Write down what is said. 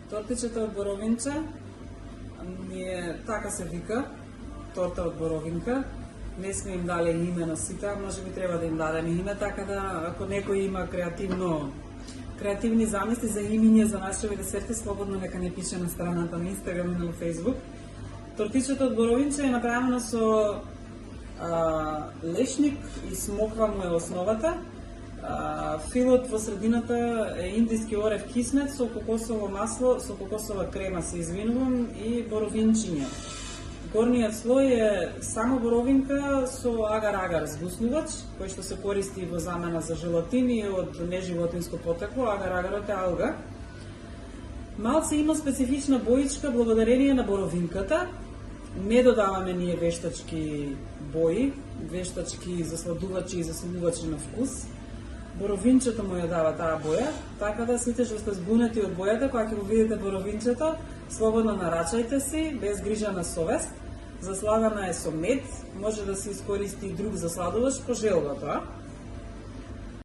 Тортичето од боровинче ние така се вика, торта од боровинка. Не сме им дали име на сите, може би треба да им дадеме име, така да ако некој има креативни замисли за имиња за нашите десерти, слободно нека не пише на страната на Инстаграм и на Фејсбук. Тортичето од боровинче е направено со лешник и смоква му е основата. Филот во средината е индиски орев кисмет со кокосово масло, со кокосова крема се извинувам и боровинчиња. Горниот слој е само боровинка со агар-агар згуснувач, кој што се користи во замена за желатин и од неживотинско потекло, агар-агарот е алга. Малце има специфична боичка благодарение на боровинката. Не додаваме ние вештачки бои, вештачки засладувачи и засилувачи на вкус. Боровинчето му ја дава таа боја, така да сите што сте збунети од бојата, кога ќе го видите боровинчето, слободно нарачајте си, без грижа на совест. Засладана е со мед, може да се искористи и друг засладувач по желба тоа.